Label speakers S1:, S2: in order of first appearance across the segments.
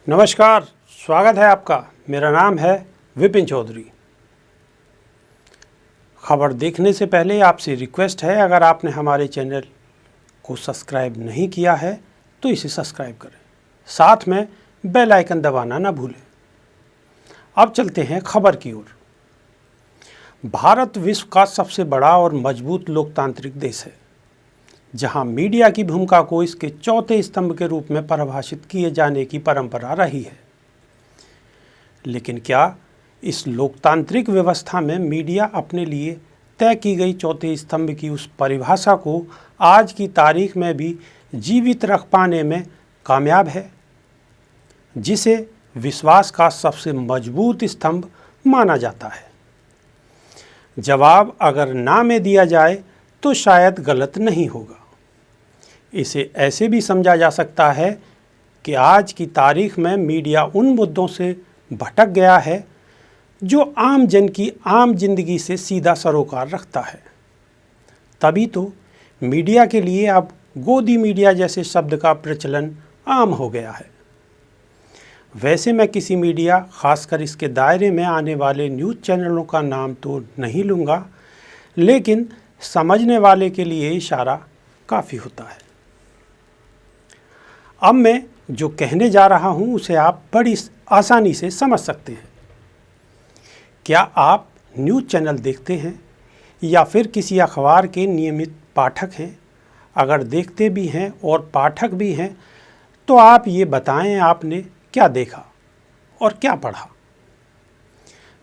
S1: नमस्कार, स्वागत है आपका। मेरा नाम है विपिन चौधरी। खबर देखने से पहले आपसे रिक्वेस्ट है, अगर आपने हमारे चैनल को सब्सक्राइब नहीं किया है तो इसे सब्सक्राइब करें, साथ में बेल आइकन दबाना ना भूलें। अब चलते हैं खबर की ओर। भारत विश्व का सबसे बड़ा और मजबूत लोकतांत्रिक देश है, जहां मीडिया की भूमिका को इसके चौथे स्तंभ के रूप में परिभाषित किए जाने की परंपरा रही है। लेकिन क्या इस लोकतांत्रिक व्यवस्था में मीडिया अपने लिए तय की गई चौथे स्तंभ की उस परिभाषा को आज की तारीख में भी जीवित रख पाने में कामयाब है, जिसे विश्वास का सबसे मजबूत स्तंभ माना जाता है? जवाब अगर ना में दिया जाए तो शायद गलत नहीं होगा। इसे ऐसे भी समझा जा सकता है कि आज की तारीख में मीडिया उन मुद्दों से भटक गया है जो आम जन की आम जिंदगी से सीधा सरोकार रखता है। तभी तो मीडिया के लिए अब गोदी मीडिया जैसे शब्द का प्रचलन आम हो गया है। वैसे मैं किसी मीडिया, खासकर इसके दायरे में आने वाले न्यूज़ चैनलों का नाम तो नहीं लूँगा, लेकिन समझने वाले के लिए इशारा काफ़ी होता है। अब मैं जो कहने जा रहा हूँ उसे आप बड़ी आसानी से समझ सकते हैं। क्या आप न्यूज़ चैनल देखते हैं या फिर किसी अखबार के नियमित पाठक हैं? अगर देखते भी हैं और पाठक भी हैं तो आप ये बताएं आपने क्या देखा और क्या पढ़ा।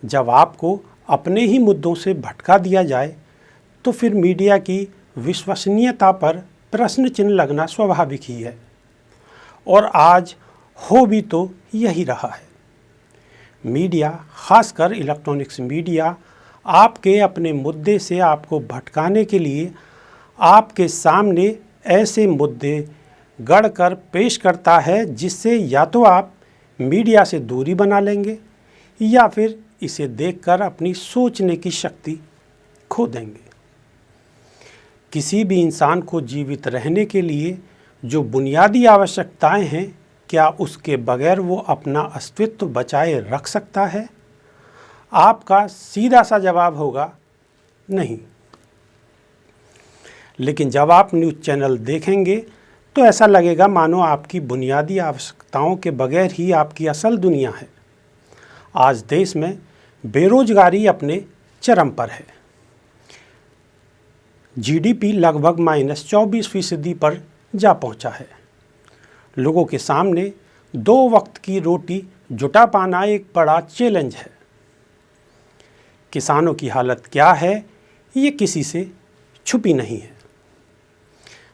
S1: जब आपको अपने ही मुद्दों से भटका दिया जाए तो फिर मीडिया की विश्वसनीयता पर प्रश्न चिन्ह लगना स्वाभाविक ही है, और आज हो भी तो यही रहा है। मीडिया, खासकर इलेक्ट्रॉनिक्स मीडिया, आपके अपने मुद्दे से आपको भटकाने के लिए आपके सामने ऐसे मुद्दे गढ़कर पेश करता है जिससे या तो आप मीडिया से दूरी बना लेंगे या फिर इसे देखकर अपनी सोचने की शक्ति खो देंगे। किसी भी इंसान को जीवित रहने के लिए जो बुनियादी आवश्यकताएं हैं, क्या उसके बगैर वो अपना अस्तित्व बचाए रख सकता है? आपका सीधा सा जवाब होगा नहीं। लेकिन जब आप न्यूज़ चैनल देखेंगे तो ऐसा लगेगा मानो आपकी बुनियादी आवश्यकताओं के बगैर ही आपकी असल दुनिया है। आज देश में बेरोजगारी अपने चरम पर है। जीडीपी लगभग -24% पर जा पहुंचा है। लोगों के सामने 2 वक्त की रोटी जुटा पाना एक बड़ा चैलेंज है। किसानों की हालत क्या है, ये किसी से छुपी नहीं है।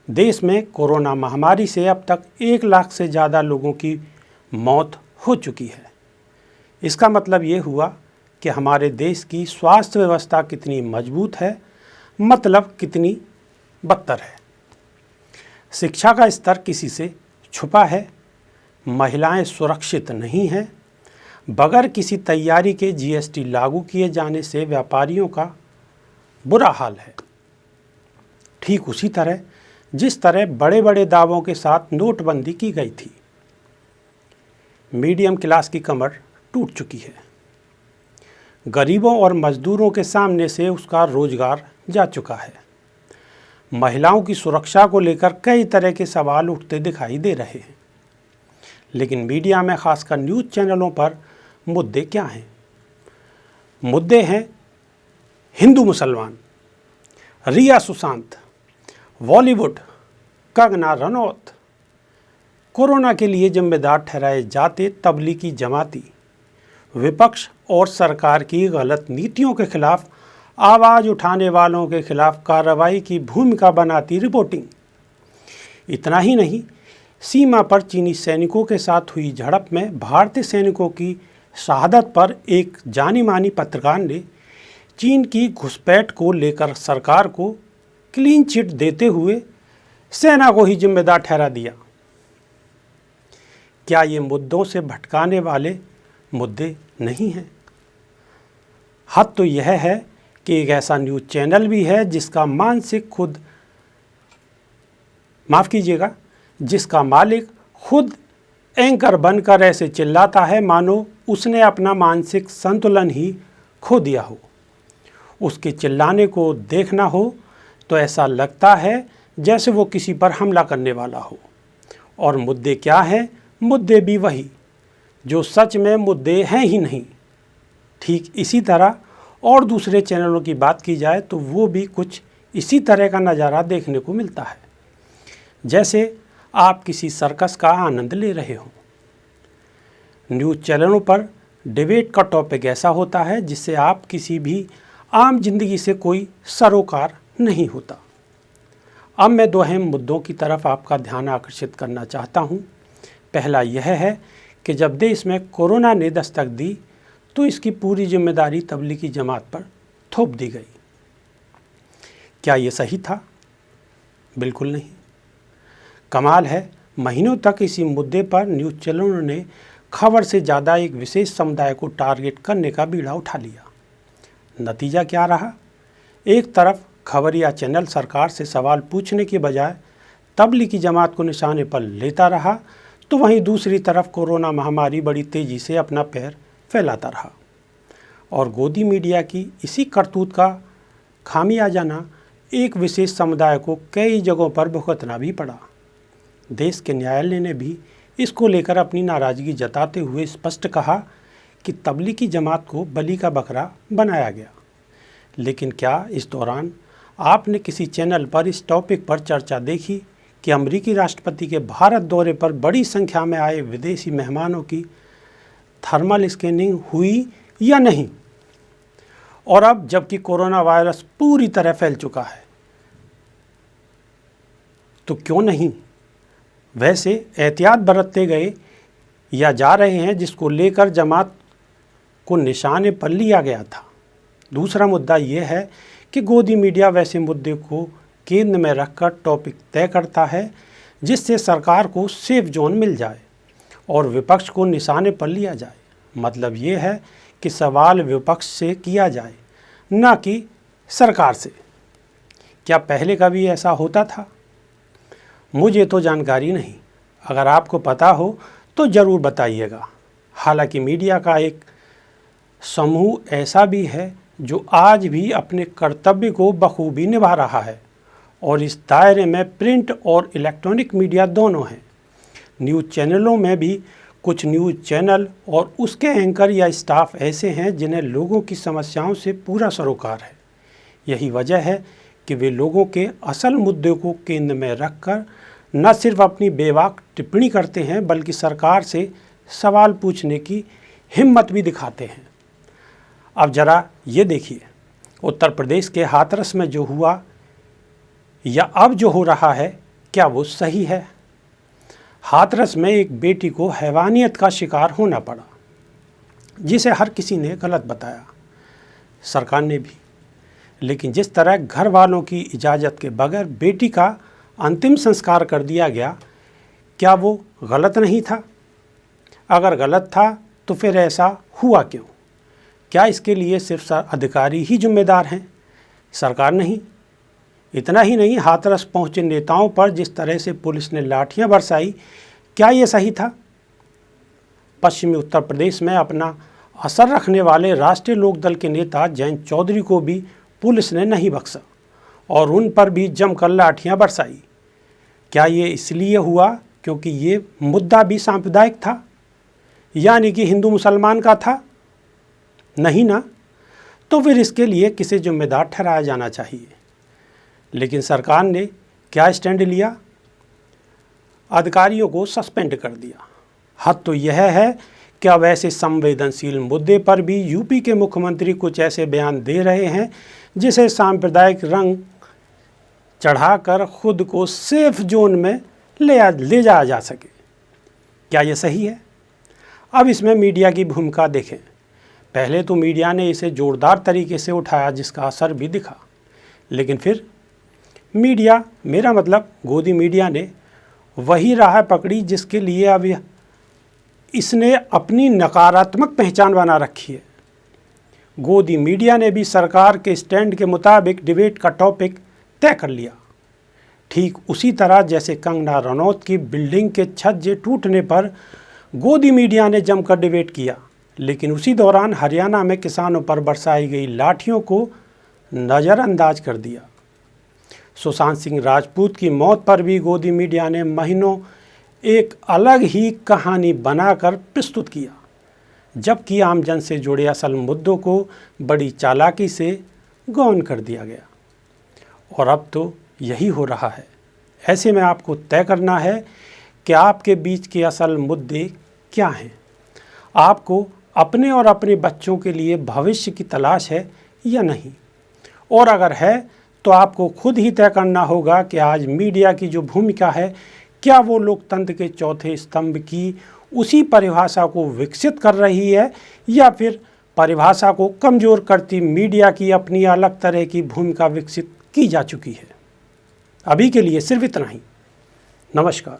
S1: देश में कोरोना महामारी से अब तक 1 लाख से ज़्यादा लोगों की मौत हो चुकी है। इसका मतलब ये हुआ कि हमारे देश की स्वास्थ्य व्यवस्था कितनी मजबूत है, मतलब कितनी बदतर है। शिक्षा का स्तर किसी से छुपा है। महिलाएं सुरक्षित नहीं हैं। बगैर किसी तैयारी के जीएसटी लागू किए जाने से व्यापारियों का बुरा हाल है। ठीक उसी तरह जिस तरह बड़े बड़े दावों के साथ नोटबंदी की गई थी, मीडियम क्लास की कमर टूट चुकी है। गरीबों और मजदूरों के सामने से उसका रोजगार जा चुका है। महिलाओं की सुरक्षा को लेकर कई तरह के सवाल उठते दिखाई दे रहे हैं। लेकिन मीडिया में, खासकर न्यूज़ चैनलों पर मुद्दे क्या हैं? मुद्दे हैं हिंदू मुसलमान, रिया सुशांत, बॉलीवुड, कंगना रनौत, कोरोना के लिए जिम्मेदार ठहराए जाते तबलीगी जमाती, विपक्ष और सरकार की गलत नीतियों के खिलाफ आवाज़ उठाने वालों के खिलाफ कार्रवाई की भूमिका बनाती रिपोर्टिंग। इतना ही नहीं, सीमा पर चीनी सैनिकों के साथ हुई झड़प में भारतीय सैनिकों की शहादत पर एक जानी मानी पत्रकार ने चीन की घुसपैठ को लेकर सरकार को क्लीन चिट देते हुए सेना को ही जिम्मेदार ठहरा दिया। क्या ये मुद्दों से भटकाने वाले मुद्दे नहीं हैं? हद तो यह है कि एक ऐसा न्यूज़ चैनल भी है जिसका जिसका मालिक खुद एंकर बनकर ऐसे चिल्लाता है मानो उसने अपना मानसिक संतुलन ही खो दिया हो। उसके चिल्लाने को देखना हो तो ऐसा लगता है जैसे वो किसी पर हमला करने वाला हो। और मुद्दे क्या हैं? मुद्दे भी वही जो सच में मुद्दे हैं ही नहीं। ठीक इसी तरह और दूसरे चैनलों की बात की जाए तो वो भी कुछ इसी तरह का नज़ारा देखने को मिलता है, जैसे आप किसी सर्कस का आनंद ले रहे हो। न्यूज़ चैनलों पर डिबेट का टॉपिक ऐसा होता है जिससे आप किसी भी आम जिंदगी से कोई सरोकार नहीं होता। अब मैं दो अहम मुद्दों की तरफ आपका ध्यान आकर्षित करना चाहता हूँ। पहला यह है कि जब देश में कोरोना ने दस्तक दी तो इसकी पूरी जिम्मेदारी तबलीगी जमात पर थोप दी गई। क्या ये सही था? बिल्कुल नहीं। कमाल है, महीनों तक इसी मुद्दे पर न्यूज़ चैनलों ने खबर से ज़्यादा एक विशेष समुदाय को टारगेट करने का बीड़ा उठा लिया। नतीजा क्या रहा? एक तरफ खबरिया चैनल सरकार से सवाल पूछने के बजाय तबलीगी जमात को निशाने पर लेता रहा, तो वहीं दूसरी तरफ कोरोना महामारी बड़ी तेज़ी से अपना पैर फैलाता रहा। और गोदी मीडिया की इसी करतूत का खामियाजाना एक विशेष समुदाय को कई जगहों पर भुगतना भी पड़ा। देश के न्यायालय ने भी इसको लेकर अपनी नाराज़गी जताते हुए स्पष्ट कहा कि तबलीगी जमात को बलि का बकरा बनाया गया। लेकिन क्या इस दौरान आपने किसी चैनल पर इस टॉपिक पर चर्चा देखी कि अमेरिकी राष्ट्रपति के भारत दौरे पर बड़ी संख्या में आए विदेशी मेहमानों की थर्मल स्कैनिंग हुई या नहीं? और अब जबकि कोरोना वायरस पूरी तरह फैल चुका है तो क्यों नहीं? वैसे एहतियात बरतते गए या जा रहे हैं जिसको लेकर जमात को निशाने पर लिया गया था। दूसरा मुद्दा यह है कि गोदी मीडिया वैसे मुद्दे को केंद्र में रखकर टॉपिक तय करता है जिससे सरकार को सेफ जोन मिल जाए और विपक्ष को निशाने पर लिया जाए। मतलब ये है कि सवाल विपक्ष से किया जाए, ना कि सरकार से। क्या पहले कभी ऐसा होता था? मुझे तो जानकारी नहीं। अगर आपको पता हो तो ज़रूर बताइएगा। हालांकि मीडिया का एक समूह ऐसा भी है जो आज भी अपने कर्तव्य को बखूबी निभा रहा है और इस दायरे में प्रिंट और इलेक्ट्रॉनिक मीडिया दोनों हैं। न्यूज़ चैनलों में भी कुछ न्यूज़ चैनल और उसके एंकर या स्टाफ ऐसे हैं जिन्हें लोगों की समस्याओं से पूरा सरोकार है। यही वजह है कि वे लोगों के असल मुद्दे को केंद्र में रखकर न सिर्फ अपनी बेबाक टिप्पणी करते हैं बल्कि सरकार से सवाल पूछने की हिम्मत भी दिखाते हैं। अब ज़रा ये देखिए, उत्तर प्रदेश के हाथरस में जो हुआ या अब जो हो रहा है, क्या वो सही है? हाथरस में एक बेटी को हैवानियत का शिकार होना पड़ा, जिसे हर किसी ने गलत बताया, सरकार ने भी। लेकिन जिस तरह घर वालों की इजाज़त के बगैर बेटी का अंतिम संस्कार कर दिया गया, क्या वो गलत नहीं था? अगर गलत था तो फिर ऐसा हुआ क्यों? क्या इसके लिए सिर्फ अधिकारी ही जिम्मेदार हैं, सरकार नहीं? इतना ही नहीं, हाथरस पहुंचे नेताओं पर जिस तरह से पुलिस ने लाठियां बरसाई, क्या ये सही था? पश्चिमी उत्तर प्रदेश में अपना असर रखने वाले राष्ट्रीय लोकदल के नेता जयंत चौधरी को भी पुलिस ने नहीं बख्शा और उन पर भी जमकर लाठियां बरसाई। क्या ये इसलिए हुआ क्योंकि ये मुद्दा भी सांप्रदायिक था, यानी कि हिंदू मुसलमान का था? नहीं ना। तो फिर इसके लिए किसे जिम्मेदार ठहराया जाना चाहिए? लेकिन सरकार ने क्या स्टैंड लिया? अधिकारियों को सस्पेंड कर दिया। हद तो यह है कि अब ऐसे संवेदनशील मुद्दे पर भी यूपी के मुख्यमंत्री कुछ ऐसे बयान दे रहे हैं जिसे सांप्रदायिक रंग चढ़ाकर खुद को सेफ जोन में ले जाया जा सके। क्या ये सही है? अब इसमें मीडिया की भूमिका देखें। पहले तो मीडिया ने इसे जोरदार तरीके से उठाया जिसका असर भी दिखा, लेकिन फिर मीडिया, मेरा मतलब गोदी मीडिया ने वही राह पकड़ी जिसके लिए अब इसने अपनी नकारात्मक पहचान बना रखी है। गोदी मीडिया ने भी सरकार के स्टैंड के मुताबिक डिबेट का टॉपिक तय कर लिया। ठीक उसी तरह जैसे कंगना रनौत की बिल्डिंग के छज्जे टूटने पर गोदी मीडिया ने जमकर डिबेट किया, लेकिन उसी दौरान हरियाणा में किसानों पर बरसाई गई लाठियों को नज़रअंदाज कर दिया। सुशांत सिंह राजपूत की मौत पर भी गोदी मीडिया ने महीनों एक अलग ही कहानी बनाकर प्रस्तुत किया, जबकि आमजन से जुड़े असल मुद्दों को बड़ी चालाकी से गौन कर दिया गया। और अब तो यही हो रहा है। ऐसे में आपको तय करना है कि आपके बीच के असल मुद्दे क्या हैं। आपको अपने और अपने बच्चों के लिए भविष्य की तलाश है या नहीं, और अगर है तो आपको खुद ही तय करना होगा कि आज मीडिया की जो भूमिका है, क्या वो लोकतंत्र के चौथे स्तंभ की उसी परिभाषा को विकसित कर रही है, या फिर परिभाषा को कमज़ोर करती मीडिया की अपनी अलग तरह की भूमिका विकसित की जा चुकी है। अभी के लिए सिर्फ इतना ही। नमस्कार।